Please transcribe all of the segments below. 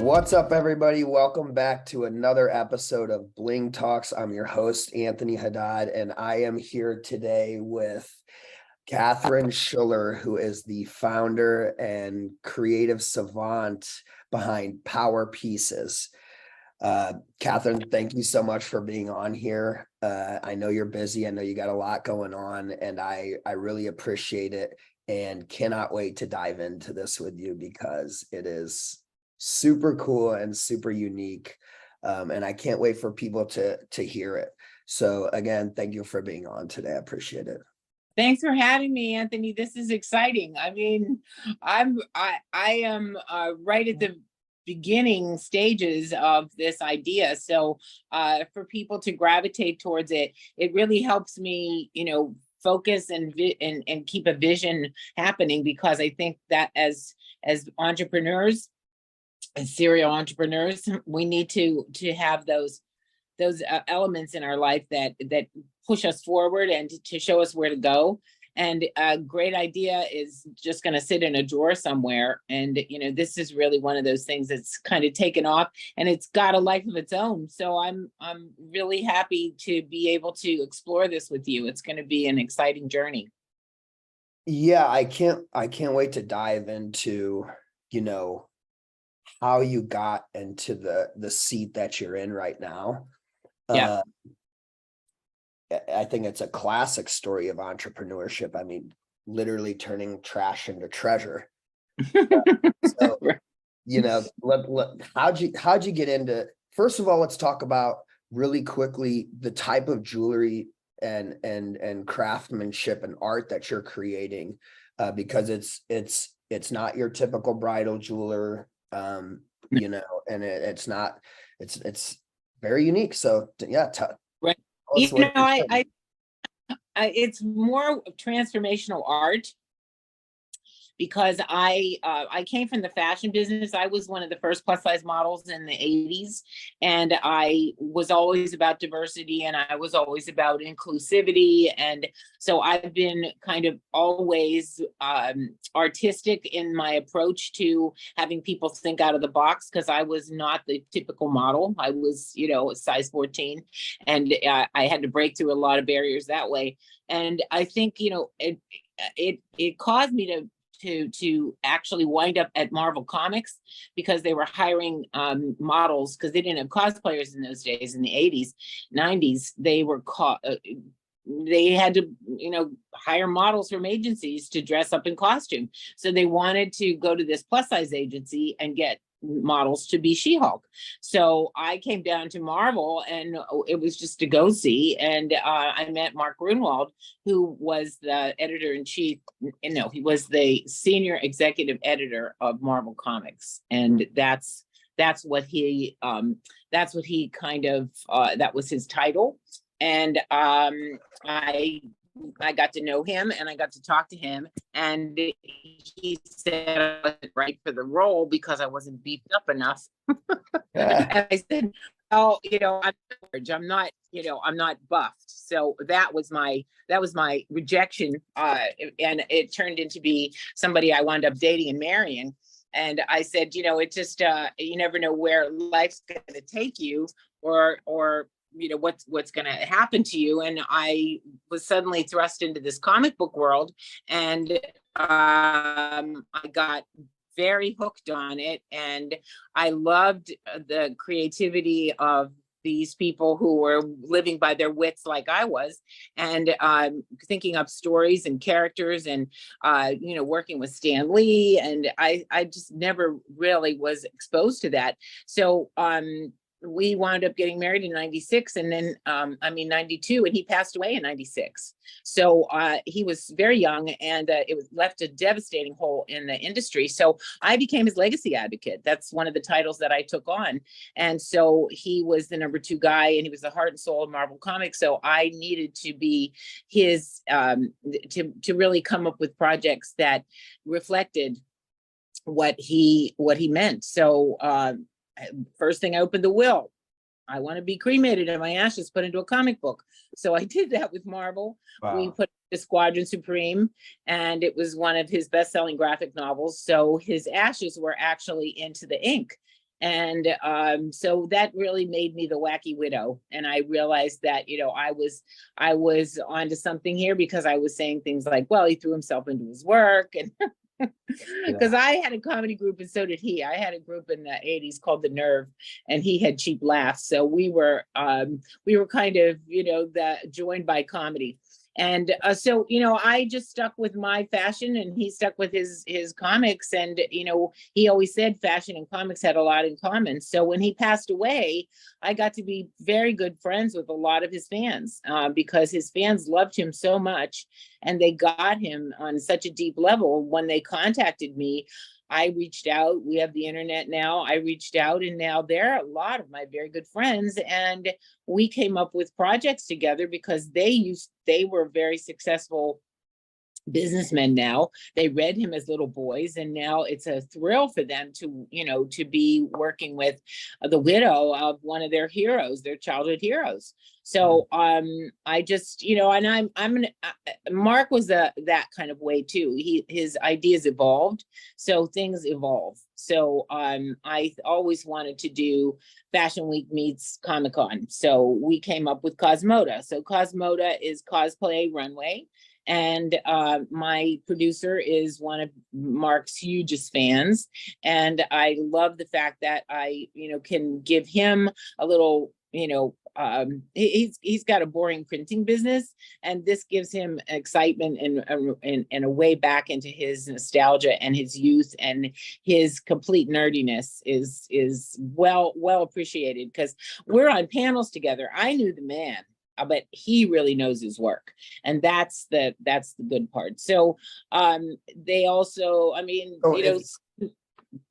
What's up, everybody? Welcome back to another episode of Bling Talks. I'm your host, Anthony Haddad, and I am here today with Catherine Schuler, who is the founder and creative savant behind Power Pieces. Catherine, thank you so much for being on here. I know you're busy. I know you got a lot going on, and I really appreciate it and cannot wait to dive into this with you because it is super cool and super unique. And I can't wait for people to hear it. So again, thank you for being on today. I appreciate it. Thanks for having me, Anthony. This is exciting. I mean, I am right at the beginning stages of this idea. So for people to gravitate towards it, it really helps me, focus and keep a vision happening, because I think that as entrepreneurs, as serial entrepreneurs, we need to have those elements in our life that push us forward and to show us where to go. And a great idea is just going to sit in a drawer somewhere. And, this is really one of those things that's kind of taken off and it's got a life of its own. So I'm really happy to be able to explore this with you. It's going to be an exciting journey. Yeah, I can't wait to dive into, how you got into the seat that you're in right now. Yeah. I think it's a classic story of entrepreneurship. I mean, literally turning trash into treasure. So, how'd you get into, first of all, let's talk about really quickly the type of jewelry and craftsmanship and art that you're creating, because it's not your typical bridal jeweler, and it's very unique. So yeah, right. It's more transformational art, because I came from the fashion business. I was one of the first plus size models in the 80s, and I was always about diversity and I was always about inclusivity. And so I've been kind of always artistic in my approach to having people think out of the box, because I was not the typical model. I was, a size 14, and I had to break through a lot of barriers that way. And I think, it caused me to actually wind up at Marvel Comics, because they were hiring models, because they didn't have cosplayers in those days. In the 80s, 90s, they had to, hire models from agencies to dress up in costume. So they wanted to go to this plus size agency and get models to be She-Hulk. So I came down to Marvel, and it was just to go see. And I met Mark Grunwald, who was the editor-in-chief. He was the senior executive editor of Marvel Comics, and that's what he kind of that was his title. And I got to know him and I got to talk to him, and he said I wasn't right for the role because I wasn't beefed up enough. And I said, "Oh, I'm not, I'm not buffed." So that was my rejection, and it turned into be somebody I wound up dating and marrying. And I said, it just you never know where life's going to take you, or what's going to happen to you. And I was suddenly thrust into this comic book world, and I got very hooked on it. And I loved the creativity of these people who were living by their wits like I was, and thinking up stories and characters, and working with Stan Lee. And I just never really was exposed to that. So we wound up getting married in 96, and then 92, and he passed away in 96. So he was very young, and it left a devastating hole in the industry. So I became his legacy advocate. That's one of the titles that I took on. And so he was the number 2 guy, and he was the heart and soul of Marvel Comics. So I needed to be his, to really come up with projects that reflected what he meant. So first thing, I opened the will. I want to be cremated and my ashes put into a comic book. So I did that with Marvel. Wow. We put the Squadron Supreme, and it was one of his best-selling graphic novels. So his ashes were actually into the ink. And so that really made me the wacky widow. And I realized that, I was onto something here, because I was saying things like, well, he threw himself into his work. And because Yeah. I had a comedy group and so did he. I had a group in the 80s called The Nerve, and he had Cheap Laughs. So we were kind of, joined by comedy. And so, I just stuck with my fashion, and he stuck with his comics. And, he always said fashion and comics had a lot in common. So when he passed away, I got to be very good friends with a lot of his fans, because his fans loved him so much, and they got him on such a deep level. When they contacted me, I reached out. We have the internet now. I reached out, and now they're a lot of my very good friends. And we came up with projects together, because they were very successful businessmen now. They read him as little boys, and now it's a thrill for them to be working with the widow of one of their heroes, their childhood heroes. So I just, and Mark was that kind of way too. His ideas evolved, so things evolve. So I always wanted to do Fashion Week meets Comic-Con. So we came up with Cosmoda. So Cosmoda is cosplay runway. And my producer is one of Mark's hugest fans. And I love the fact that I, can give him a little, he's got a boring printing business, and this gives him excitement and a way back into his nostalgia and his youth, and his complete nerdiness is well appreciated, because we're on panels together. I knew the man, but he really knows his work, and that's the good part. So they also,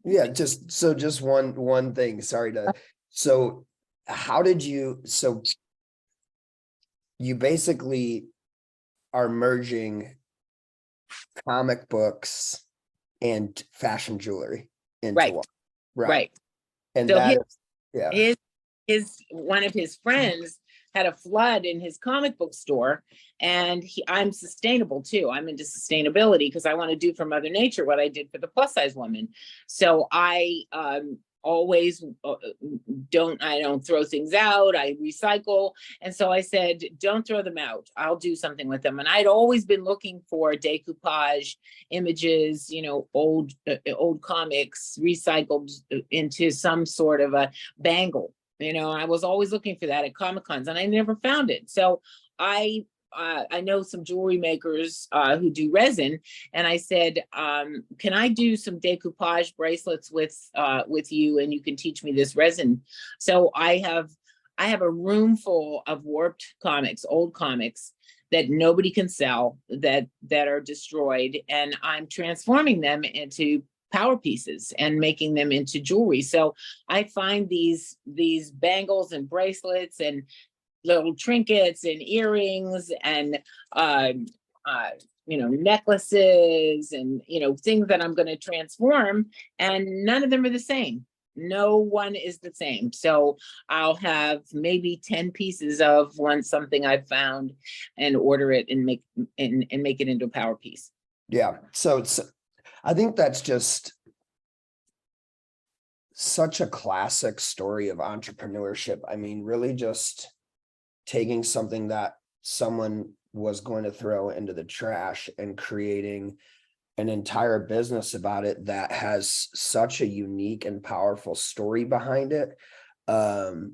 Yeah, just one thing, sorry to, so how did you, so you basically are merging comic books and fashion jewelry into right, one, right. And So that is, his one of his friends had a flood in his comic book store, and I'm sustainable too. I'm into sustainability, because I want to do for Mother Nature what I did for the plus size woman. So I always don't throw things out. I recycle. And so I said, don't throw them out. I'll do something with them. And I'd always been looking for decoupage images, old comics recycled into some sort of a bangle. I was always looking for that at Comic-Cons, and I never found it. So I know some jewelry makers who do resin, and I said, can I do some decoupage bracelets with you, and you can teach me this resin? So I have a room full of warped comics, old comics that nobody can sell, that are destroyed, and I'm transforming them into power pieces and making them into jewelry. So I find these bangles and bracelets and little trinkets and earrings and necklaces and things that I'm going to transform, and none of them are the same. No one is the same. So I'll have maybe 10 pieces of something I've found, and order it and make it into a power piece. yeah. So I think that's just such a classic story of entrepreneurship. I mean, really just taking something that someone was going to throw into the trash and creating an entire business about it that has such a unique and powerful story behind it. And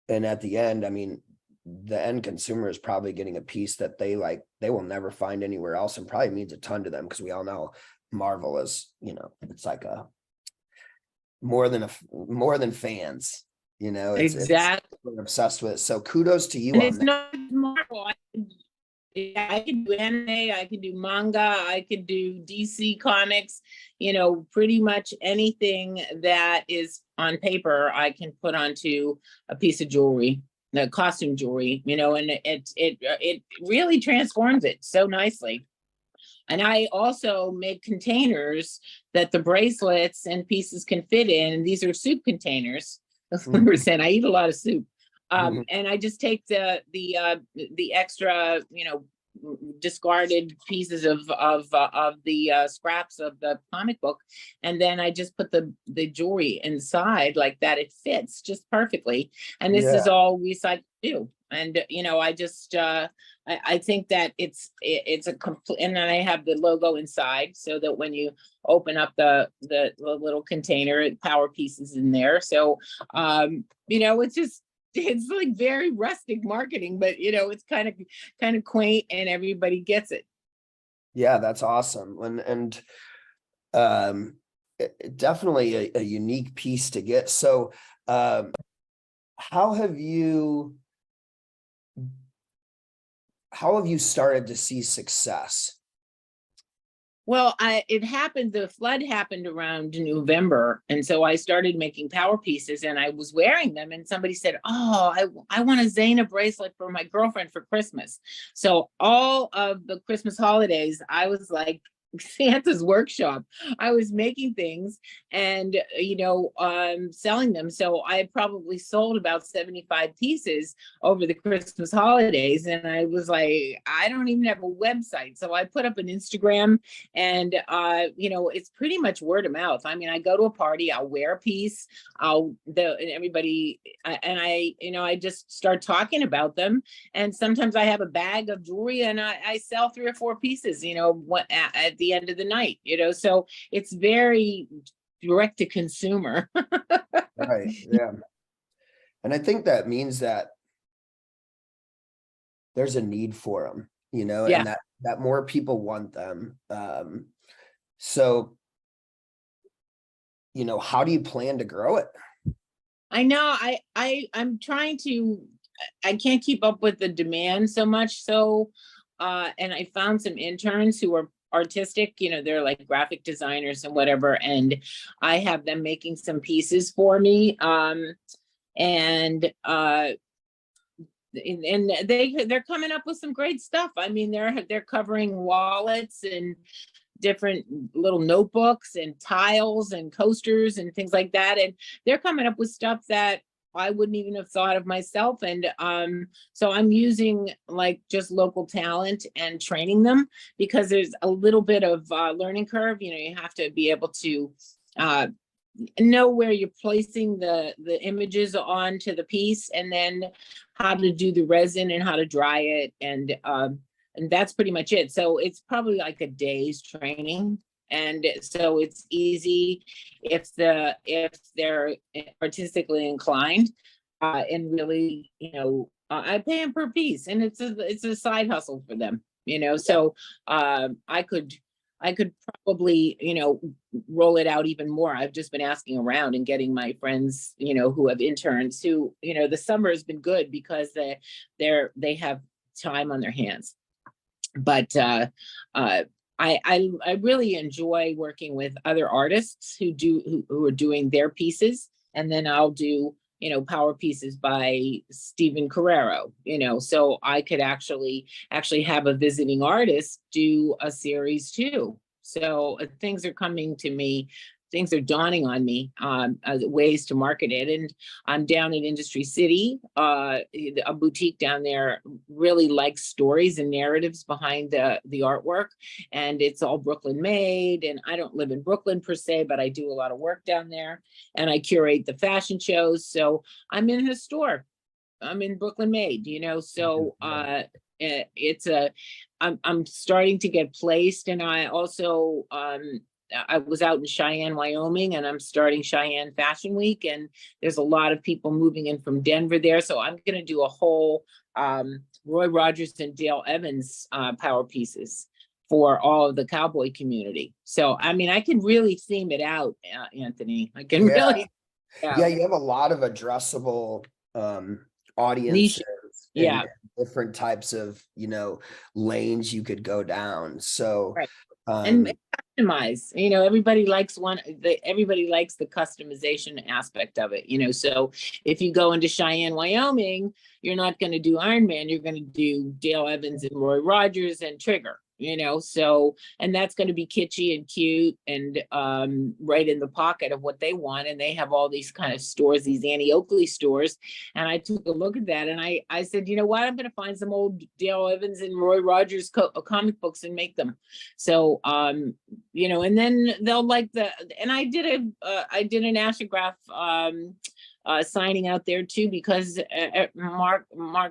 at the end, I mean, the end consumer is probably getting a piece that they will never find anywhere else, and probably means a ton to them, because we all know Marvel is, it's like a more than fans, Exactly. we're obsessed with it. So kudos to you And on it's that. not Marvel. I can do anime, I can do manga, I can do DC comics, pretty much anything that is on paper, I can put onto a piece of jewelry, the costume jewelry, and it really transforms it so nicely. And I also make containers that the bracelets and pieces can fit in. And these are soup containers. That's what we're saying. I eat a lot of soup. And I just take the extra, discarded pieces of the scraps of the comic book, and then I just put the jewelry inside like that. It fits just perfectly, and this is Yeah. all recycled too. And I just I think that it's a complete, and then I have the logo inside so that when you open up the little container, power pieces in there. So it's just, it's like very rustic marketing, but it's kind of quaint and everybody gets it. Yeah, that's awesome. And definitely a unique piece to get. So how have you started to see success? Well, the flood happened around November. And so I started making power pieces and I was wearing them. And somebody said, "Oh, I want a Zana bracelet for my girlfriend for Christmas." So all of the Christmas holidays, I was like Santa's workshop. I was making things and, selling them. So I probably sold about 75 pieces over the Christmas holidays. And I was like, I don't even have a website. So I put up an Instagram and, it's pretty much word of mouth. I mean, I go to a party, I'll wear a piece, I just start talking about them. And sometimes I have a bag of jewelry and I sell 3 or 4 pieces, at the end of the night, so it's very direct to consumer. Right. Yeah. And I think that means that there's a need for them, Yeah, and that more people want them. So, how do you plan to grow it? I know. I'm trying to. I can't keep up with the demand so much. So, and I found some interns who are artistic. They're like graphic designers and whatever, and I have them making some pieces for me. And they're coming up with some great stuff. I mean, they're covering wallets and different little notebooks and tiles and coasters and things like that. And they're coming up with stuff that I wouldn't even have thought of myself. And so I'm using like just local talent and training them because there's a little bit of learning curve. You have to be able to know where you're placing the images onto the piece, and then how to do the resin and how to dry it, and that's pretty much it. So it's probably like a day's training, and so it's easy if they're artistically inclined, and really, I pay them per piece, and it's a side hustle for them. So I could probably, roll it out even more. I've just been asking around and getting my friends, who have interns who, the summer has been good because they have time on their hands. But I really enjoy working with other artists who are doing their pieces, and then I'll do power pieces by Stephen Carrero, so I could actually have a visiting artist do a series too. So things are coming to me, things are dawning on me, ways to market it. And I'm down in Industry City, a boutique down there really likes stories and narratives behind the artwork. And it's all Brooklyn made. And I don't live in Brooklyn per se, but I do a lot of work down there. And I curate the fashion shows. So I'm in the store. I'm in Brooklyn made, so I'm starting to get placed. And I also, I was out in Cheyenne, Wyoming, and I'm starting Cheyenne Fashion Week, and there's a lot of people moving in from Denver there. So I'm going to do a whole Roy Rogers and Dale Evans power pieces for all of the cowboy community. So, I mean, I can really theme it out, Anthony. I can really. Yeah, you have a lot of addressable audiences yeah, and different types of, lanes you could go down. So, right. And customize, everybody likes everybody likes the customization aspect of it, so if you go into Cheyenne, Wyoming, you're not going to do Iron Man, you're going to do Dale Evans and Roy Rogers and Trigger, so, and that's going to be kitschy and cute and right in the pocket of what they want. And they have all these kind of stores, these Annie Oakley stores. And I took a look at that and I said, you know what, I'm going to find some old Dale Evans and Roy Rogers comic books and make them. So, and then they'll like and I did an Ashlograph signing out there too, because Mark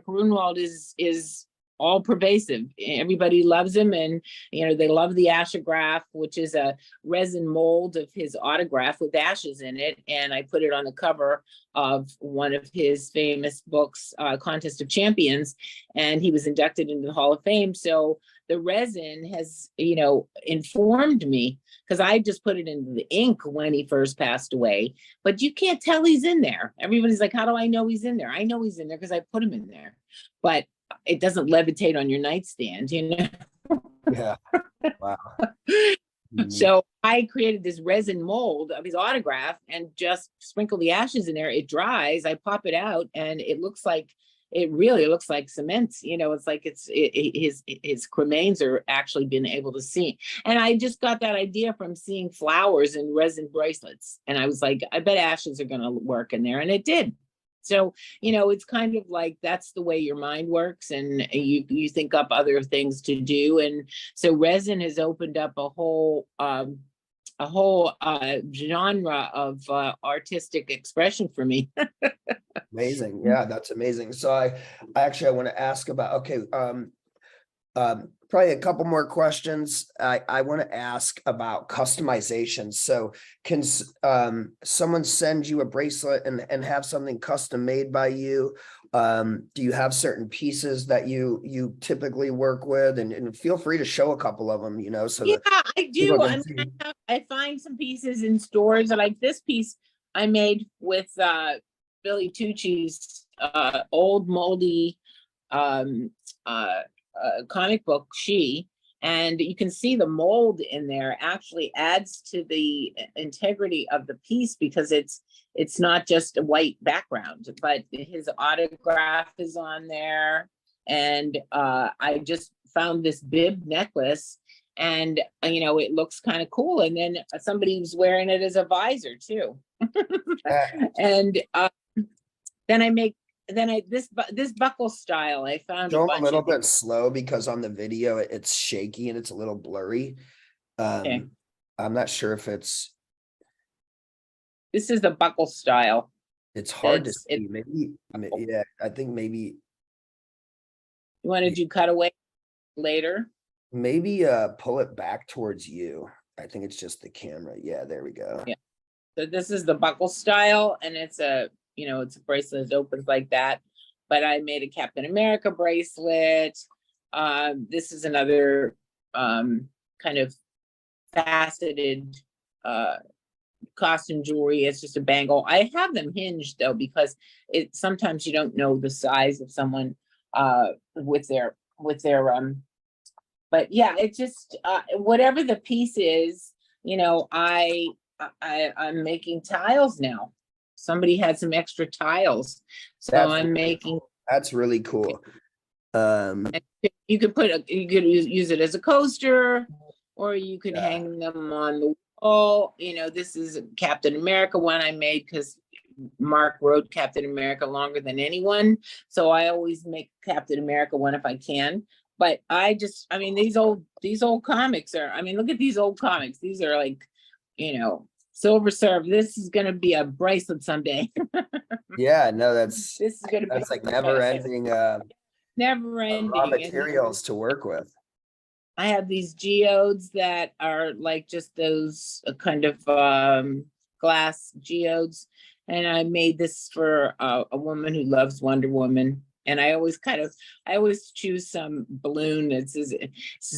Grunwald is all pervasive. Everybody loves him, and they love the Ashlograph, which is a resin mold of his autograph with ashes in it. And I put it on the cover of one of his famous books, Contest of Champions, and he was inducted into the Hall of Fame. So the resin has, informed me, because I just put it into the ink when he first passed away, but you can't tell he's in there. Everybody's like, how do I know he's in there? I know he's in there because I put him in there, but it doesn't levitate on your nightstand, Yeah. Wow. So I created this resin mold of his autograph and just sprinkle the ashes in there. It dries, I pop it out, and it really looks like cement. It's like his cremains are actually been able to see. And I just got that idea from seeing flowers and resin bracelets. And I was like, I bet ashes are going to work in there. And it did. So, it's kind of like, that's the way your mind works, and you think up other things to do. And so resin has opened up a whole genre of artistic expression for me. Amazing. Yeah, that's amazing. So I want to ask about, probably a couple more questions. I want to ask about customization. So can someone send you a bracelet and have something custom made by you? Do you have certain pieces that you typically work with? And feel free to show a couple of them, so yeah, that I do. I find some pieces in stores, like this piece I made with Billy Tucci's old moldy comic book, and you can see the mold in there actually adds to the integrity of the piece, because it's not just a white background, but his autograph is on there. And I just found this bib necklace, and it looks kind of cool. And then somebody was wearing it as a visor too. And this buckle style, I found show them a little bit slow, because on the video it's shaky and it's a little blurry. Okay. I'm not sure if this is the buckle style. It's hard to see. Maybe, yeah, I think maybe. You wanted to cut away later? Maybe pull it back towards you. I think it's just the camera. Yeah, there we go. Yeah. So this is the buckle style, and it's a bracelet that opens like that. But I made a Captain America bracelet. This is another kind of faceted costume jewelry. It's just a bangle. I have them hinged though, because sometimes you don't know the size of someone with their but yeah, it's just whatever the piece is, I'm making tiles now. Somebody had some extra tiles, so I'm making. That's really cool. You could use it as a coaster, or you could hang them on the wall. This is a Captain America one I made because Mark wrote Captain America longer than anyone, so I always make Captain America one if I can. But these old comics are, look at these old comics. These are like, Silver Surf. This is going to be a bracelet someday. Yeah, no, this is going to be like never ending raw materials to work with. I have these geodes that are like just those kind of glass geodes, and I made this for a woman who loves Wonder Woman. And I always choose some balloon. It says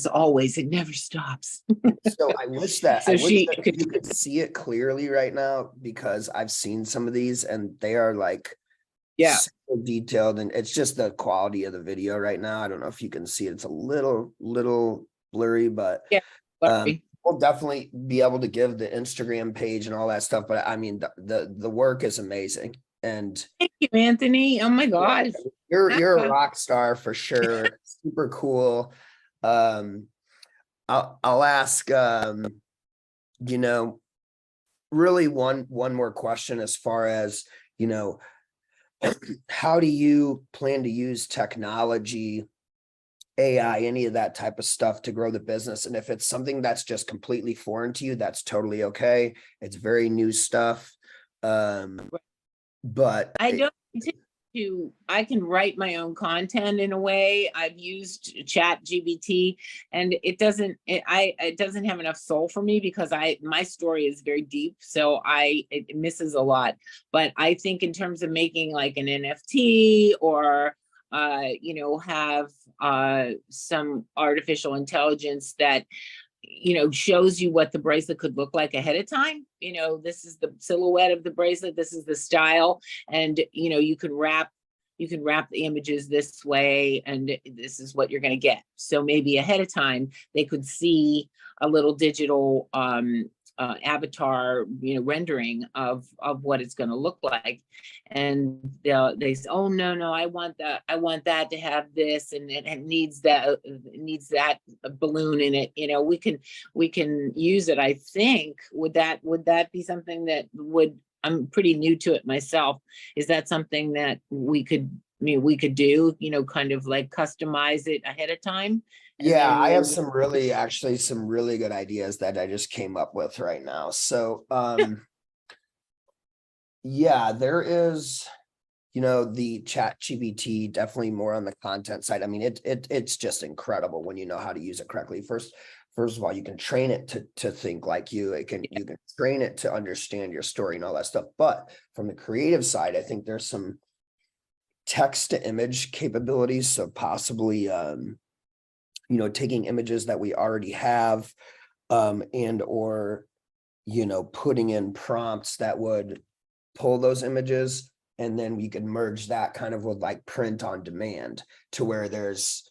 always, it never stops. So I wish that you could see it clearly right now, because I've seen some of these and they are like, so detailed, and it's just the quality of the video right now. I don't know if you can see it. It's a little blurry, but we'll definitely be able to give the Instagram page and all that stuff. But the work is amazing. And thank you, Anthony. Oh my gosh. You're a rock star for sure. Super cool. I'll ask, you know, really one more question as far as, you know, how do you plan to use technology, AI, any of that type of stuff to grow the business? And if it's something that's just completely foreign to you, that's totally okay. It's very new stuff. But I don't intend I can write my own content in a way. I've used Chat GBT, and it doesn't have enough soul for me because my story is very deep. So it misses a lot. But I think in terms of making like an NFT or, have some artificial intelligence that shows you what the bracelet could look like ahead of time. This is the silhouette of the bracelet, this is the style, and you can wrap the images this way, and this is what you're going to get. So maybe ahead of time they could see a little digital avatar, rendering of what it's going to look like, and they say, oh no, I want that to have this, and it needs that balloon in it. We can use it. I think would that be something that would, I'm pretty new to it myself. Is that something that we could do, kind of like customize it ahead of time? yeah, I have some really good ideas that I just came up with right now. So, yeah, there is, the Chat GPT, definitely more on the content side. I mean, it's just incredible when you know how to use it correctly. First of all, you can train it to think like you. You can train it to understand your story and all that stuff. But from the creative side, I think there's some text to image capabilities. So possibly, taking images that we already have, and or, putting in prompts that would pull those images, and then we could merge that kind of with like print on demand, to where there's,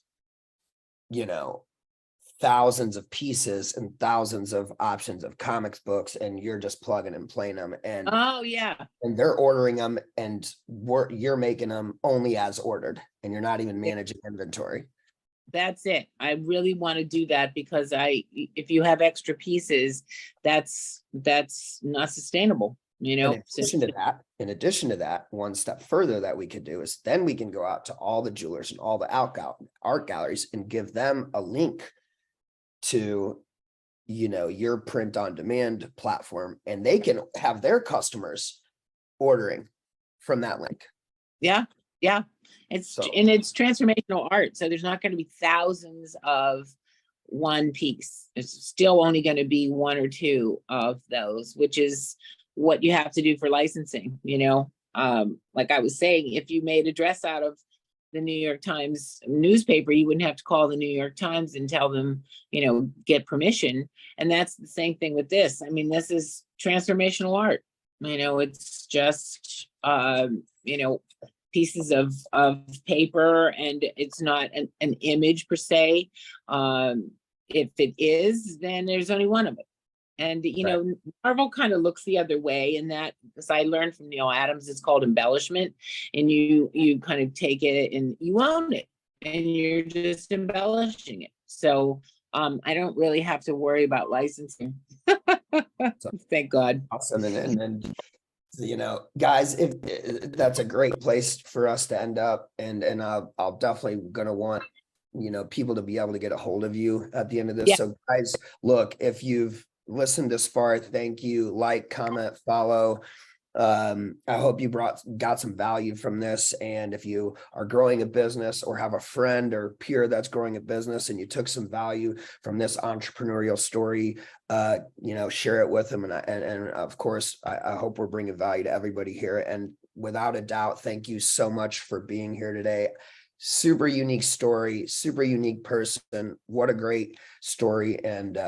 thousands of pieces and thousands of options of comics books, and you're just plugging and playing them, and oh yeah, and they're ordering them, and you're making them only as ordered, and you're not even managing inventory. that's it. I really want to do that because if you have extra pieces, that's not sustainable, In addition to that, one step further that we could do is then we can go out to all the jewelers and all the art galleries and give them a link to, your print on demand platform, and they can have their customers ordering from that link. Yeah. It's transformational art. So there's not going to be thousands of one piece. It's still only going to be one or two of those, which is what you have to do for licensing. Like I was saying, if you made a dress out of the New York Times newspaper, you wouldn't have to call the New York Times and tell them, get permission. And that's the same thing with this. I mean, this is transformational art. It's just, pieces of paper, and it's not an image per se. If it is, then there's only one of it. And, right. Marvel kind of looks the other way in that, because I learned from Neil Adams, it's called embellishment. And you kind of take it and you own it and you're just embellishing it. So I don't really have to worry about licensing. Thank God. Awesome. And guys, if that's a great place for us to end up, and I'll definitely gonna want, people to be able to get a hold of you at the end of this. Yeah. So guys, look, if you've listened this far, thank you. Like, comment, follow. I hope you got some value from this. And if you are growing a business or have a friend or peer that's growing a business and you took some value from this entrepreneurial story, share it with them. And of course, I hope we're bringing value to everybody here. And without a doubt, thank you so much for being here today. Super unique story, super unique person. What a great story, and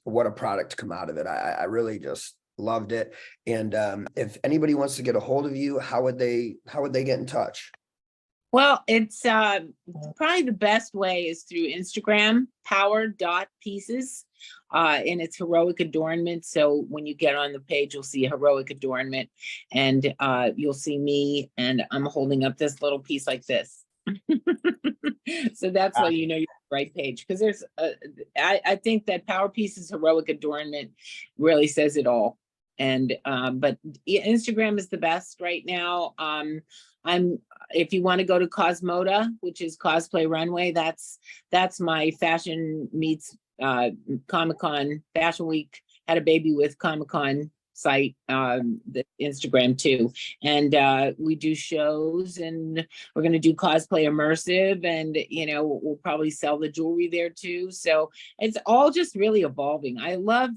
what a product to come out of it. I really just loved it. And if anybody wants to get a hold of you, how would they get in touch? Well, it's probably the best way is through Instagram, power.pieces, and it's heroic adornment. So when you get on the page, you'll see heroic adornment, and you'll see me, and I'm holding up this little piece like this. So that's why you know you're on the right page, because there's I think that Power Pieces heroic adornment really says it all. And but Instagram is the best right now. I'm if you want to go to Cosmoda, which is Cosplay Runway, that's my fashion meets Comic-Con. Fashion Week had a baby with Comic-Con site, the Instagram too. And we do shows, and we're going to do cosplay immersive, and you know, we'll probably sell the jewelry there too. So it's all just really evolving. I love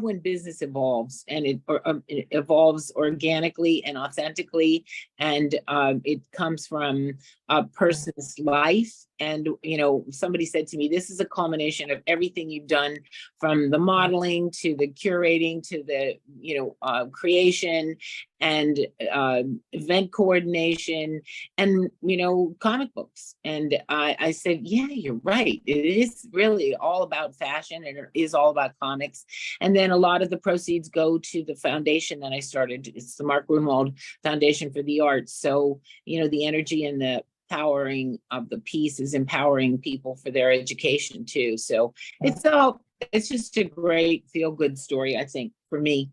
when business evolves, and it evolves organically and authentically, and it comes from a person's life. And you know, somebody said to me, "This is a culmination of everything you've done, from the modeling to the curating to the creation and event coordination, and you know, comic books." And I said, "Yeah, you're right. It is really all about fashion, and it is all about comics." And then a lot of the proceeds go to the foundation that I started. It's the Mark Grunwald Foundation for the Arts. So, you know, the energy and the powering of the piece is empowering people for their education too. So it's just a great feel-good story, I think, for me.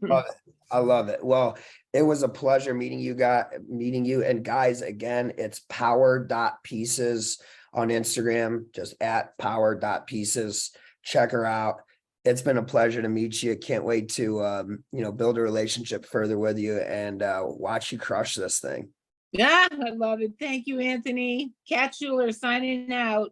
Love it. I love it. Well, it was a pleasure meeting you. And guys, again, it's power.pieces on Instagram, just at power.pieces. Check her out. It's been a pleasure to meet you. Can't wait to build a relationship further with you and watch you crush this thing. Yeah, I love it. Thank you, Anthony. Cat Schuler signing out.